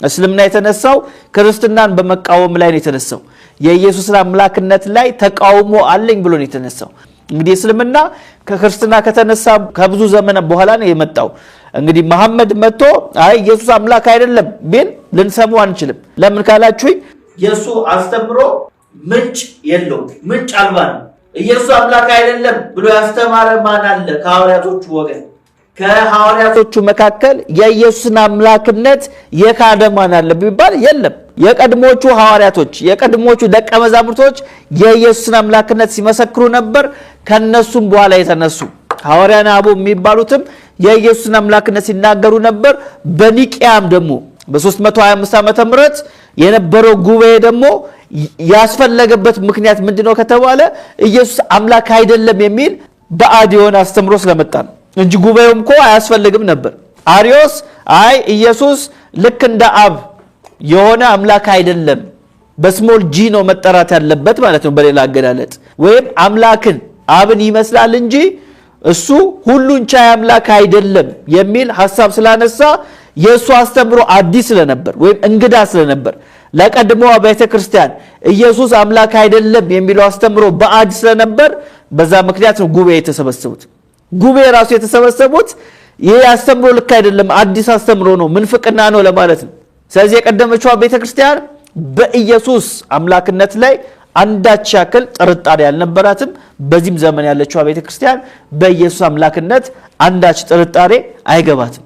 እስልምና የተነሳው ክርስትናን በመቃወም ላይ ነው የተነሳው የኢየሱስን አምላክነት ላይ ተቃውሞ አለኝ ብሎ ነው የተነሳው እንግዲህ እስልምና ከክርስትና ከተነሳ ከብዙ ዘመን በኋላ ነው የመጣው እንግዲህ መሐመድ መጥቶ አይ ኢየሱስ አምላክ አይደለም ቢል ልንሰማው አንችልም ለምን ካላችሁኝ ኢየሱስ አስተምሮ ምንጭ የለው ምንጭ አልባ ነው ኢየሱስ አምላክ አይደለም ብሎ ያስተማረ ማን አለ ከሐዋርያቶቹ ወገን ከሐዋርያቶቹ መካከል የኢየሱስን አምላክነት የካደ ማን አለ ቢባል የለም የቀድሞቹ ሐዋርያቶች የቀድሞቹ ደቀ መዛሙርቶች የኢየሱስን አምላክነት ሲመሰክሩ ነበር ከነሱም በኋላ የተነሱ ሐዋርያና አቡ የሚባሉትም የኢየሱስን አምላክነት ሲናገሩ ነበር በኒቂያም ደግሞ በ325 ዓመተ ምህረት የነበረው ጉባኤ ደግሞ ያስፈለገበት ምክንያት ምንድነው ከተባለ ኢየሱስ አምላክ አይደለም የሚል ባዕድ የሆነ አስተምሮ ስለመጣ ነው እንጂ ጉባኤውም እኮ አያስፈልግም ነበር አሪዮስ አይ ኢየሱስ ልክ እንደ አብ የሆነ አምላክ አይደለም በስሞል ጂ ነው መጠራት ያለበት ማለት ነው በሌላ አገላለጥ ወይም አምላክን አብን ይመስላል እንጂ እሱ ሁሉን ቻይ አምላክ አይደለም የሚል ሐሳብ ስላነሳ የሱ አስተምሮ አዲስ ስለነበር ወይም እንግዳ ስለነበር ለቀድሞ ቤተክርስቲያን ኢየሱስ አምላክ አይደለም የሚለው አስተምሮ ባዕድ ስለነበር በዛ ምክንያት ነው ጉባኤ የተሰበሰቡት ጉባኤ ራሱ የተሰበሰቡት ይሄ አስተምሮ ልክ አይደለም አዲስ አስተምሮ ነው ምንፍቅና ነው ለማለት ነው ስለዚህ የቀደመችው ቤተክርስቲያን በኢየሱስ አምላክነት ላይ አንዳች ያክል ጥርጣሬ ያልነበራትም በዚህም ዘመን ያለችው ቤተክርስቲያን በኢየሱስ አምላክነት አንዳች ጥርጣሬ አይገባትም